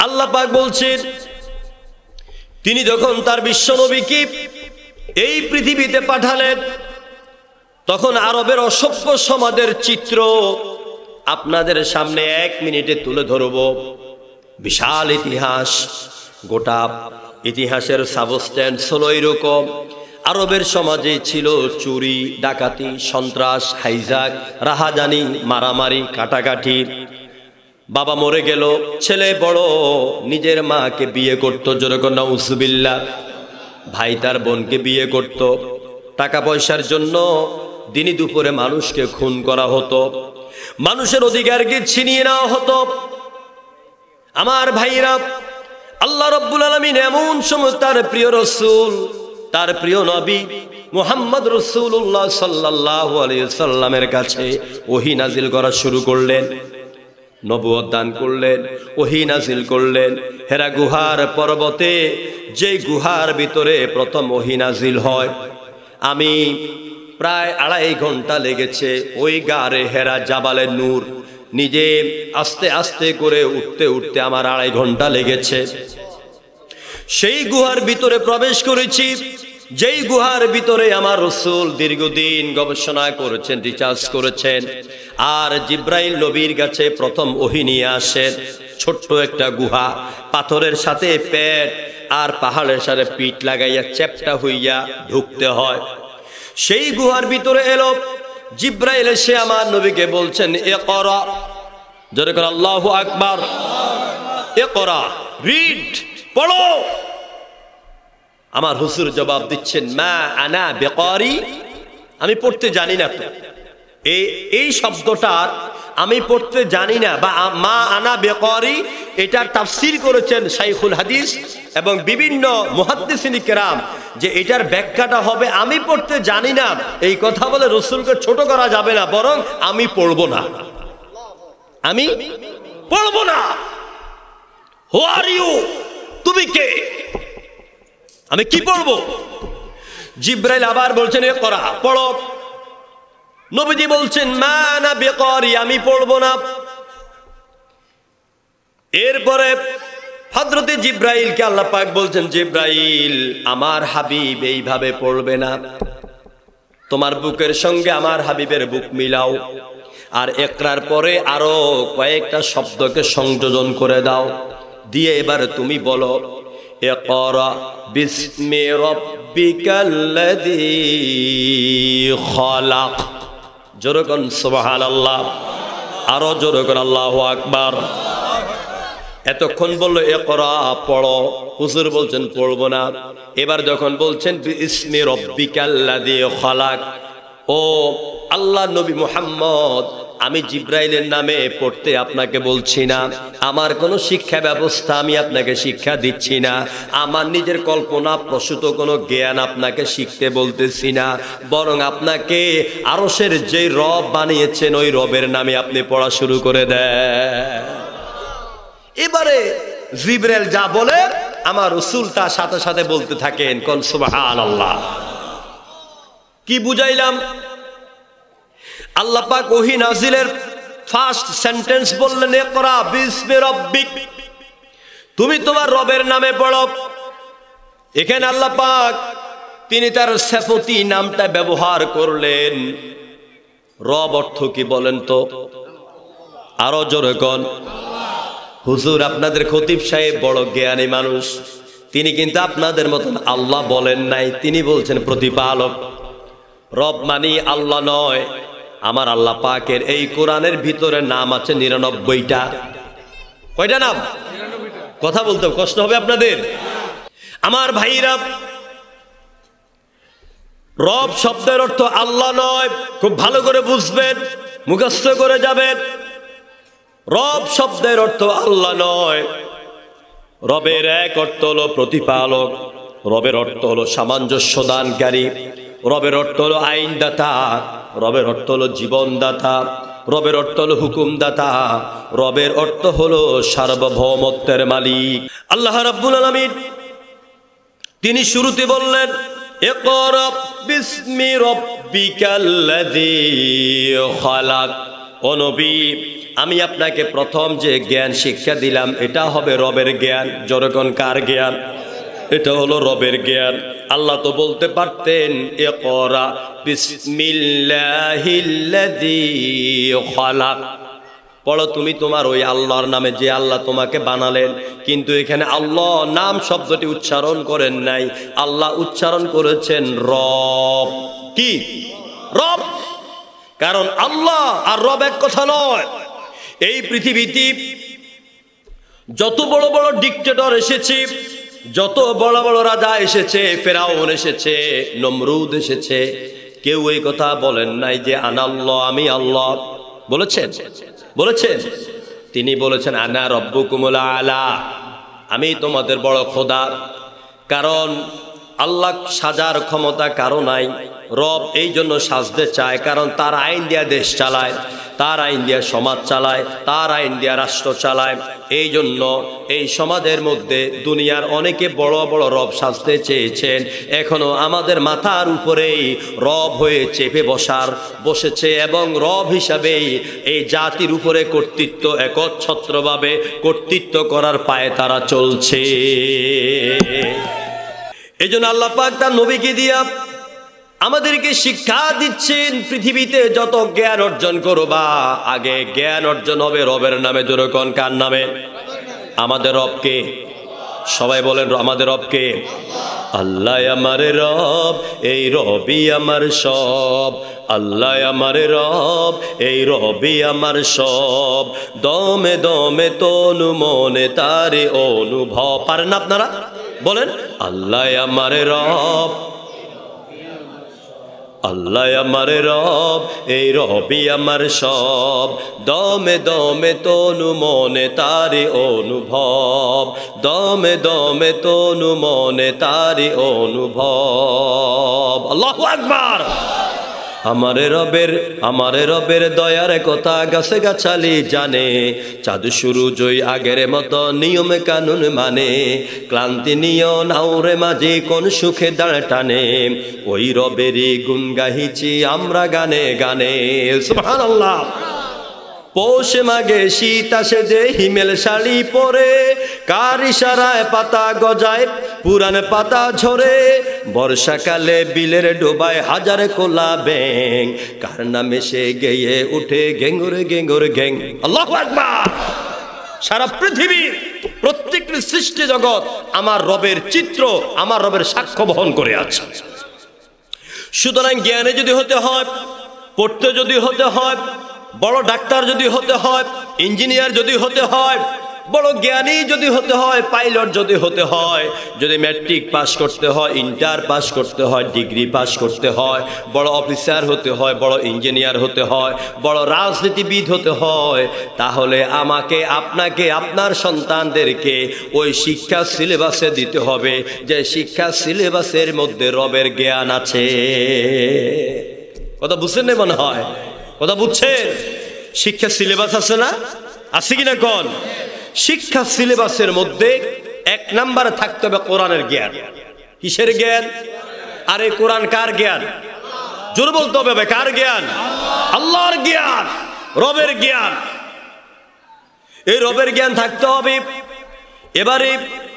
আল্লাহ পাক বলছেন তিনি যখন তার বিশ্বনবীকে এই পৃথিবীতে পাঠালেন তখন আরবের অসভ্য সমাজের চিত্র আপনাদের সামনে 1 মিনিটে তুলে ধরব। বিশাল ইতিহাস, গোটা ইতিহাসের সাবস্ট্যান্স হলো এরকম। আরবের সমাজে ছিল চুরি, ডাকাতি, সন্ত্রাস, হাইজাক, রাহাজানি, মারামারি, কাটাকাটি। বাবা মরে গেল, ছেলে বড় নিজের মাকে বিয়ে করত, যেরকম নাউজুবিল্লাহ। ভাই তার বোনকে বিয়ে করত। টাকা পয়সার জন্য দিনই দুপুরে মানুষকে খুন করা হতো, মানুষের অধিকারকে ছিনিয়ে নেওয়া হতো। আমার ভাইরা, আল্লাহ রাব্বুল আলামিন এমন সময় তার প্রিয় রাসূল, তার প্রিয় নবী মুহাম্মদ রাসূলুল্লাহ সাল্লাল্লাহু আলাইহি সাল্লামের কাছে ওহী নাজিল করা শুরু করলেন, নবুয়ত দান করলেন, ওহী নাজিল করলেন। হেরা গুহার পর্বতে, যে গুহার ভিতরে প্রথম ওহী নাজিল হয়, আমি প্রায় 2.5 ঘন্টা লেগেছে ওই গারে হেরা জাবালে নূর নিজে আস্তে আস্তে করে উঠতে উঠতে আমার 2.5 ঘন্টা লেগেছে। সেই গুহার ভিতরে প্রবেশ করেছি, যেই গুহার ভিতরে আমার রাসূল দীর্ঘদিন গবেষণা করেছেন, রিসার্চ করেছেন। আর জিব্রাইল নবীর কাছে প্রথম ওহী নিয়ে আসেন। ছোট্ট একটা গুহা, পাথরের সাথে পেট আর পাহাড়ের সাথে পিঠ লাগাইয়া চ্যাপ্টা হইয়া ঢুকতে হয়। সেই গুহার ভিতরে এলো জিব্রাইল, এসে আমার নবীকে বলছেন ইকরা, জোরে করে আল্লাহু আকবার। ইকরা, রিড, পড়ো। আমার হুজুর জবাব দিচ্ছেন মা আনা বিকারি, আমি পড়তে জানি না। তো এই শব্দটার আমি পড়তে জানি না বা মা আনা বিকারি, এটার তাফসীর করেছেন শাইখুল হাদিস এবং বিভিন্ন মুহাদ্দিসিন কিরাম, যে এটার ব্যাখ্যাটা হবে আমি পড়তে জানি না। এই কথা বলে রাসূলকে ছোট করা যাবে না, বরং আমি পড়বো না, আমি পড়বো না। হু আর ইউ, তুমি কে, আমি কি পড়বো? জিব্রাইল আবার বলছেন ইকরা, পড়ো। নবীজি বলছেন মা আনা বিকারি, আমি পড়বো না। এরপরে হযরতে জিব্রাইলকে আল্লাহ পাক বলছেন জিব্রাইল, আমার হাবিব এইভাবে পড়বে না, তোমার বুকের সঙ্গে আমার হাবিবের বুক মিলাও, আর ইকরার পরে আরো কয়েকটা শব্দকে সংযোজন করে দাও, দিয়ে এবার তুমি বলো ইকরা বিসমি রাব্বিকাল্লাযী খালাক। জোরে কোন সুবহানাল্লাহ, আরো জোরে কোন আল্লাহু আকবার। এতক্ষণ বললো ইকরা, পড়ো। হুজুর বলছেন পড়বো না। এবার যখন বলছেন বিসমি রাব্বিকাল্লাযী খালাক, ও আল্লাহ নবী মুহাম্মদ, আমি জিব্রাইলের নামে পড়তে আপনাকে বলছি না, আমার কোনো শিক্ষা ব্যবস্থা আমি আপনাকে শিক্ষা দিচ্ছি না, আমার নিজের কল্পনা প্রসূত কোনো জ্ঞান আপনাকে শিখতে বলতেছি না, বরং আপনাকে আরশের যে রব বানিয়েছেন ওই রবের নামে আপনি পড়া শুরু করে দেন। এবারে জিব্রাইল যা বলে আমার রাসূল তার সাথে সাথে বলতে থাকেন, কোন সুবহানাল্লাহ। কি বুঝাইলাম? আল্লাহ পাক ওহী নাজিলের ফার্স্ট সেন্টেন্স বললেন ইকরা বিসমি রাব্বিক, তুমি তোমার রবের নামে পড়ো। এখানে আল্লাহ পাক তিনি তার সিফাতি নামটা ব্যবহার করলেন। রব অর্থ কি বলেন তো? আরো জোরে কোন। হুজুর আপনাদের খতিব সাহেব বড় জ্ঞানী মানুষ, তিনি কিন্তু আপনাদের মতন আল্লাহ বলেন নাই, তিনি বলছেন প্রতিপালক। রব মানি আল্লাহ নয়। আমার আল্লাহ পাকের এই কোরআনের ভিতরে নাম আছে 99টা। কয়টা নাম? কথা বলতে কষ্ট হবে আপনাদের। আমার ভাইরা, রব শব্দের অর্থ আল্লাহ নয়, খুব ভালো করে বুঝবেন, মুখস্থ করে যাবেন। রব শব্দের অর্থ আল্লাহ নয়। রবের এক অর্থ হলো প্রতিপালক, রবের অর্থ হলো সামঞ্জস্য দানকারী, রবের অর্থ হলো আইনদাতা, রবের অর্থ হলো জীবনদাতা, রবের অর্থ হলো হুকুমদাতা, রবের অর্থ হলো সার্বভৌমত্বের মালিক। আল্লাহ রাব্বুল আলামিন তিনি শুরুতে বললেন ইকরা বিসমি রাব্বিকাল্লাযী খালাক। ও নবী, আমি আপনাকে প্রথম যে জ্ঞান শিক্ষা দিলাম এটা হবে রবের জ্ঞান। জনগণ কার জ্ঞান? এটা হলো রবের জ্ঞান। আল্লাহ তো বলতে পারতেন ইকরা বিসমিল্লাহিল্লাযী খালাক, পড়ো তুমি তোমার ওই আল্লাহর নামে যে আল্লাহ তোমাকে বানালেন। কিন্তু এখানে আল্লাহ নাম শব্দটি উচ্চারণ করেন নাই, আল্লাহ উচ্চারণ করেছেন রব। কি? রব। কারণ আল্লাহ আর রব এক কথা নয়। এই পৃথিবীতে যত বড় বড় ডিক্টেটর এসেছে, যত বড় বড় রাজা এসেছে, ফেরাউন এসেছে, নমরুদ এসেছে, কেউ এই কথা বলেন নাই যে আনাল্লাহ, আমি আল্লাহ। বলেছেন? বলেছেন? তিনি বলেছেন আনা রব্বুকুমুল আলা, আমি তোমাদের বড় খোদা। কারণ আল্লাহ সাজার ক্ষমতা কারো নাই। রব এই জন্য সাজতে চায় কারণ তার আইন দিয়া দেশ চালায়, তার আইন দিয়া সমাজ চালায়, তার আইন দিয়া রাষ্ট্র চালায়। এই জন্য এই সমাজের মধ্যে দুনিয়ার অনেকে বড় বড় রব সাজতে চেয়েছেন, এখনো আমাদের মাথার উপরেই রব হয়ে চেপে বসেছে এবং রব হিসাবেই এই জাতির উপরে কর্তৃত্ব একচ্ছত্রভাবে কর্তৃত্ব করার পায়ে তারা চলছে। এই জন্য আল্লাহ পাক তার নবীকে দিয়া আমাদেরকে শিক্ষা দিচ্ছেন, পৃথিবীতে যত জ্ঞান অর্জন করবা আগে জ্ঞান অর্জন হবে রবের নামে। জোরকন কার নামে? আমাদের রবকে। সবাই বলেন আমাদের রবকে। আল্লাহ আমার রব, এই রবি আমার সব। আল্লাহ আমার রব, এই রবি আমার সব। দমে দমে তনু মনে তারে অনুভব। পারেন না আপনারা? বলেন আল্লাহ আমার রব, আল্লাহ আমার রব, এই রবি আমার সব। দমে দমে তনু মনে তারি অনুভব, দমে দমে তনু মনে তারি অনুভব। আল্লাহু আকবার। আমারে রবের দয়ার কথা গাছে গাছালি জানে, চাঁদ শুরু জয় আগের মতো নিয়মে কানুন মানে। ক্লান্তি নিয় নাওরে মাঝে কোন সুখে দাঁড় টানে, ওই রবেরই গুণ গাহিছি আমরা গানে গানে। সুবহানাল্লাহ। পৌষে মাঘে শীত আসে যে হিমেল শাড়ি পরে, কার ইশারায় পাতা গজায় পুরান পাতা ঝরে। বর্ষাকালে বিলের ডোবায় হাজার কোলা ব্যাং, কার নামে সে গেয়ে উঠে গেঙ্গুরে গেঙ্গুর গ্যাং। আল্লাহু আকবার। সারা পৃথিবীর প্রত্যেকটি সৃষ্টি জগৎ আমার রবের চিত্র, আমার রবের সাক্ষ্য বহন করে আছে। সুতরাং জ্ঞানে যদি হতে হয়, পড়তে যদি হতে হয়, বড় ডাক্তার যদি হতে হয়, ইঞ্জিনিয়ার যদি হতে হয়, বড় জ্ঞানী যদি হতে হয়, পাইলট যদি হতে হয়, যদি ম্যাট্রিক পাস করতে হয়, ইন্টার পাস করতে হয়, ডিগ্রি পাস করতে হয়, বড় অফিসার হতে হয়, বড় ইঞ্জিনিয়ার হতে হয়, বড় রাজনীতিবিদ হতে হয়, তাহলে আমাকে, আপনাকে, আপনার সন্তানদেরকে ওই শিক্ষা সিলেবাসে দিতে হবে যে শিক্ষা সিলেবাসের মধ্যে রবের জ্ঞান আছে। কথা বুঝছেন না? মনে হয় কথা বুঝছেন? শিক্ষা সিলেবাস আছে না? আছে কিনা কোন? শিক্ষা সিলেবাসের মধ্যে এক নম্বরে থাকতে হবে কোরআনের জ্ঞান। কিসের জ্ঞান? আরে কোরআন কার জ্ঞান? জোর বলতে হবে। কার জ্ঞান? আল্লাহর জ্ঞান, রবের জ্ঞান। এই রবের জ্ঞান থাকতে হবে। এবারে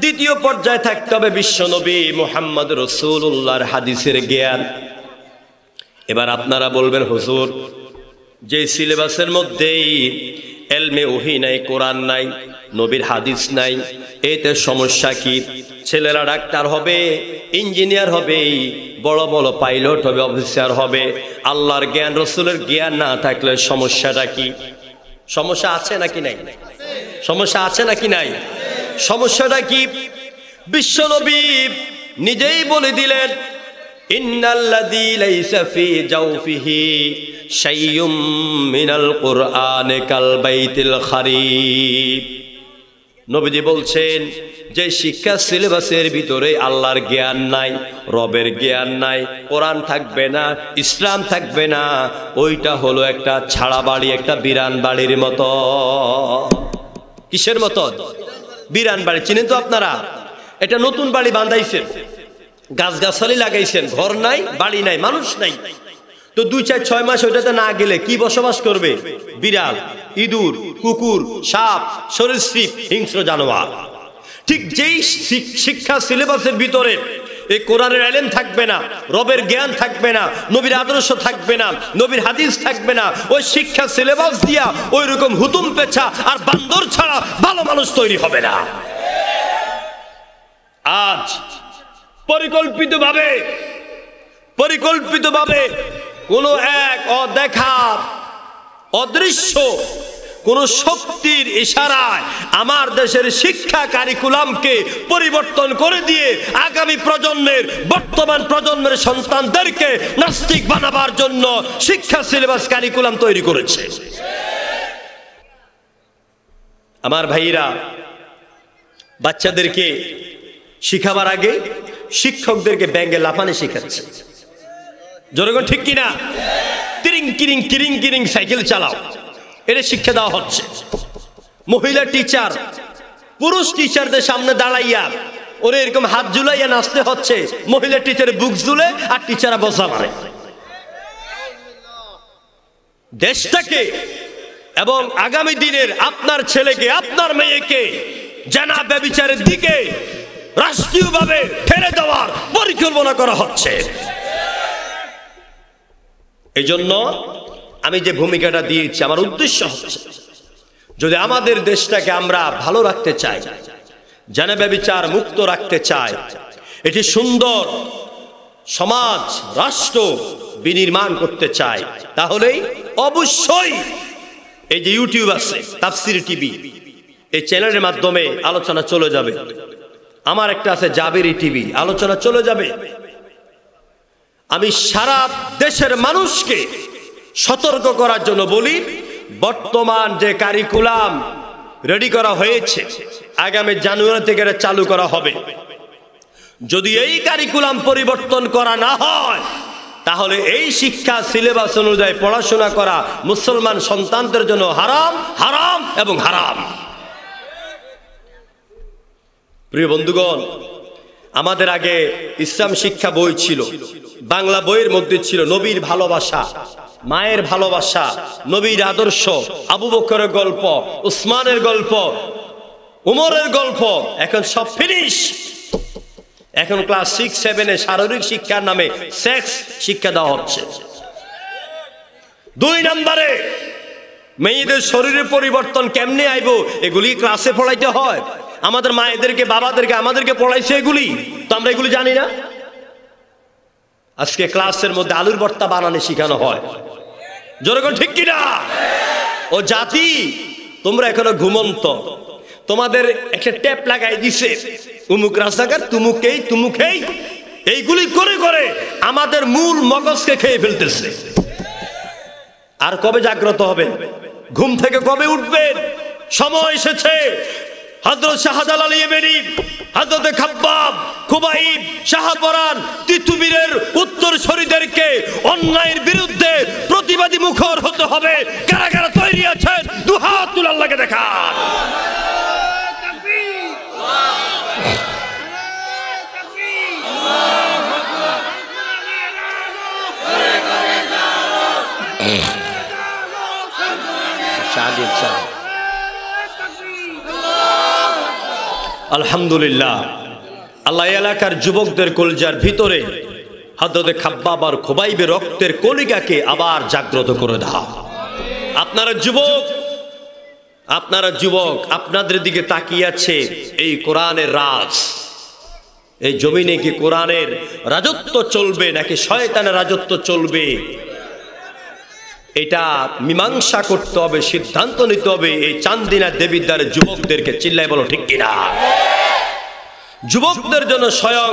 দ্বিতীয় পর্যায়ে থাকতে হবে বিশ্বনবী মুহাম্মদ রাসূলুল্লাহর হাদিসের জ্ঞান। এবার আপনারা বলবেন হুজুর, যে সিলেবাসের মধ্যেই এলমে ওহী নাই, কোরআন নাই, নবীর হাদিস নাই, এতে সমস্যা কি? ছেলেরা ডাক্তার হবে, ইঞ্জিনিয়ার হবে, বড় বড় পাইলট হবে, অফিসার হবে, আল্লাহর জ্ঞান রাসূলের জ্ঞান না থাকলে সমস্যাটা কি? সমস্যা আছে নাকি নাই? সমস্যা আছে নাকি নাই? সমস্যাটা কি? বিশ্বনবী নিজেই বলে দিলেন, ইন্নাল্লাযী লাইসা ফি জাওফিহি শাইয়ুম মিনাল কুরআনি কাল বাইতিল খারিব। নবীজি বলছেন যে শিক্ষা সিলেবাসের ভিতরে আল্লাহর জ্ঞান নাই, রবের জ্ঞান নাই, কোরআন থাকবে না, ইসলাম থাকবে না, ওইটা হলো একটা ছাড়া বাড়ি, একটা বিরান বাড়ির মতো। কিসের মতো? বিরান বাড়ি। চিনেন তো আপনারা? এটা নতুন বাড়ি বাঁধাইছেন, গাছগাছালি লাগাইছেন, ঘর নাই, বাড়ি নাই, মানুষ নাই, তো তো 2-4-6 মাস ওইটাতে না গেলে কি বসবাস করবে? বিড়াল, ইঁদুর, কুকুর, সাপ, সরীসৃপ, হিংস্র জানোয়ার। ঠিক যেই শিক্ষা সিলেবাসের ভিতরে এই কোরআনের ইলম থাকবে না, রবের জ্ঞান থাকবে না, নবীর আদর্শ থাকবে না, নবীর হাদিস থাকবে না, ওই শিক্ষা সিলেবাস দিয়া ওই রকম হুতুম পেঁচা আর বান্দর ছাড়া ভালো মানুষ তৈরি হবে না। আজ পরিকল্পিতভাবে কোন এক অদেখা অদৃশ্য কোন শক্তির ইশারায় আমার দেশের শিক্ষা কারিকুলামকে পরিবর্তন করে দিয়ে আগামী প্রজন্মের, বর্তমান প্রজন্মের সন্তানদেরকে নাস্তিক বানাবার জন্য শিক্ষা সিলেবাস কারিকুলাম তৈরি করেছে। আমার ভাইরা, বাচ্চাদেরকে শিখাবার আগে শিক্ষকদেরকে ব্যাঙ্গে লাফানি শিখাচ্ছে। জনগণ ঠিক কিনা? কিরিং কিরিং কিরিং কিরিং সাইকেল চালাও, এটা শিক্ষা দেওয়া হচ্ছে। মহিলা টিচার পুরুষ টিচারদের সামনে দাঁড়াইয়া ওরে এরকম হাত ঝুলাইয়া নাচতে হচ্ছে। মহিলা টিচারের বুক ঝুলে আর টিচাররা বসা মারে। দেশটাকে এবং আগামী দিনের আপনার ছেলেকে, আপনার মেয়েকে জানা ব্যভিচারের দিকে রাষ্ট্রীয়ভাবে ঠেলে দেওয়ার পরিকল্পনা করা হচ্ছে। এই জন্য আমি যে ভূমিকাটা দিয়েছি, আমার উদ্দেশ্য হচ্ছে যদি আমাদের দেশটাকে আমরা ভালো রাখতে চাই, জানা ব্যভিচার মুক্ত রাখতে চাই, এটি সুন্দর সমাজ, রাষ্ট্র বিনির্মাণ করতে চাই, তাহলেই অবশ্যই এই যে ইউটিউব আছে, তাফসির টিভি, এই চ্যানেলের মাধ্যমে আলোচনা চলে যাবে। আমার একটা আছে জাবেরি টিভি, আলোচনা চলে যাবে। আমি সারা দেশের মানুষকে সতর্ক করার জন্য বলি, বর্তমান যে কারিকুলাম রেডি করা হয়েছে, আগামী জানুয়ারি থেকে এটা চালু করা হবে। যদি এই কারিকুলাম পরিবর্তন করা না হয়, তাহলে এই শিক্ষা সিলেবাস অনুযায়ী পড়াশোনা করা মুসলমান সন্তানদের জন্য হারাম, হারাম এবং হারাম। প্রিয় বন্ধুগণ, আমাদের আগে ইসলাম শিক্ষা বই ছিল। বাংলা বইয়ের মধ্যে ছিল নবীর ভালোবাসা, মায়ের ভালোবাসা, নবীর আদর্শ, আবু বকরের গল্প, উসমানের গল্প, উমরের গল্প। এখন সব ফিনিশ। এখন ক্লাস 6-7-এ শারীরিক শিক্ষার নামে সেক্স শিক্ষা দেওয়া হচ্ছে। 2 নম্বরে মেয়েদের শরীরের পরিবর্তন কেমনে আইব, এগুলি ক্লাসে পড়াইতে হয়। আমাদের মায়েদেরকে, বাবাদেরকে, আমাদেরকে পড়াইছে এগুলি, তো আমরা এগুলি জানি না। আজকে ক্লাসের মধ্যে আলুর ভর্তা বানানো শেখানো হয়। জনগণ ঠিক কিনা? ও জাতি, তোমরা এখনো ঘুমন্ত। তোমাদের একটা ট্যাপ লাগাই দিছে, উমুক রাস্তাঘাট, তুমুকেই তুমুকেই, এইগুলি করে করে আমাদের মূল মগজকে খেয়ে ফেলতেছে। আর কবে জাগ্রত হবে? ঘুম থেকে কবে উঠবেন? সময় এসেছে। হযরত শাহজালাল ইয়েমেনি, হযরত খাব্বাব, খুবাইব, শাহপরান, তিতুমীরের উত্তরসূরিদেরকে অন্যায়ের বিরুদ্ধে প্রতিবাদী মুখর হতে হবে। কারা কারা তৈরি আছেন? দুহাত তুলে আল্লাহকে দেখান। আলহামদুলিল্লাহ, আল্লাহ এলাকার যুবকদের কলিজার ভিতরে হযরত খাব্বাব আর খুবাইবের রক্তের কলিকাকে আবার জাগ্রত করে দাও। আপনারা যুবক, আপনাদের দিকে তাকিয়ে আছে এই কোরআনের রাজ। এই জমিনে কি কোরআনের রাজত্ব চলবে নাকি শয়তানের রাজত্ব চলবে? এটা মীমাংসা করতে হবে, সিদ্ধান্ত নিতে হবে এই চান্দিনা দেবিদ্বারের যুবকদেরকে। চিল্লাই বলো ঠিক কিনা? যুবকদের জন্য স্বয়ং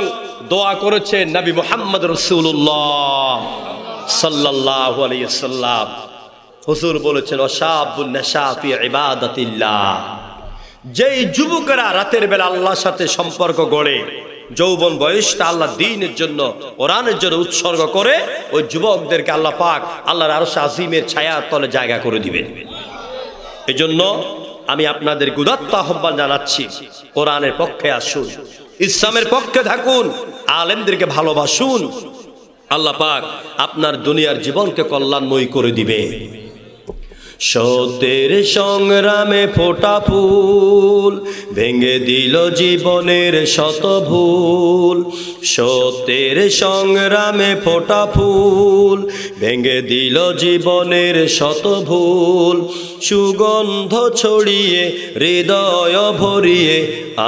দোয়া করেছেন নবী মুহাম্মদ রাসূলুল্লাহ সাল্লাল্লাহু আলাইহি ওয়াসাল্লাম। হুজুর বলেছেন, ওয়াশাবুন নাশা ফি ইবাদাতিল্লাহ। যেই যুবকেরা রাতের বেলা আল্লাহর সাথে সম্পর্ক গড়ে, যৌবন বয়সটা আল্লাহ দ্বীনের জন্য, কোরআনের জন্য উৎসর্গ করে, ওই যুবকদেরকে আল্লাহ পাক আল্লাহর আরশ আজিমের ছায়ার তলে জায়গা করে দিবেন। এজন্য আমি আপনাদের উদাত্ত আহ্বান জানাচ্ছি, কোরআনের পক্ষে আসুন, ইসলামের পক্ষে থাকুন, আলেমদেরকে ভালোবাসুন। আল্লাহ পাক আপনার দুনিয়ার জীবনকে কল্যাণময় করে দিবে। সত্যের সংগ্রামে ফোটা ফুল ভেঙে দিল জীবনের শত ভুল। সত্যের সংগ্রামে ফোটা ফুল ভেঙে দিল জীবনের শত ভুল। সুগন্ধ ছড়িয়ে হৃদয় ভরিয়ে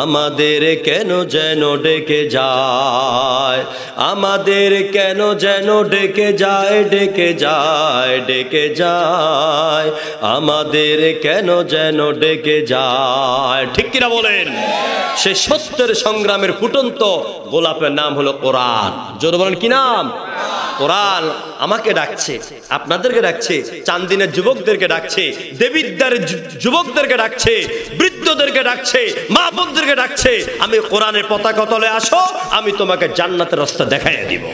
আমাদের কেন যেন ডেকে যায়, আমাদের কেন যেন ডেকে যায়, ডেকে যায়, ডেকে যায়, আমাদের কেন যেন ডেকে যায়। ঠিক কিনা বলেন? সে সত্যের সংগ্রামের ফুটন্ত গোলাপের নাম হলো কোরআন। জোরে বলেন কি নাম? কোরআন আমাকে ডাকছে, আপনাদেরকে ডাকছে, চান্দিনের যুবকদেরকে ডাকছে, দেবিদ্যার যুবকদেরকে ডাকছে, বৃদ্ধদেরকে ডাকছে, মা বোনদেরকে ডাকছে। আমি কোরআনের পতাকা তলে আসো, আমি তোমাকে জান্নাতের রাস্তা দেখাইয়া দিব।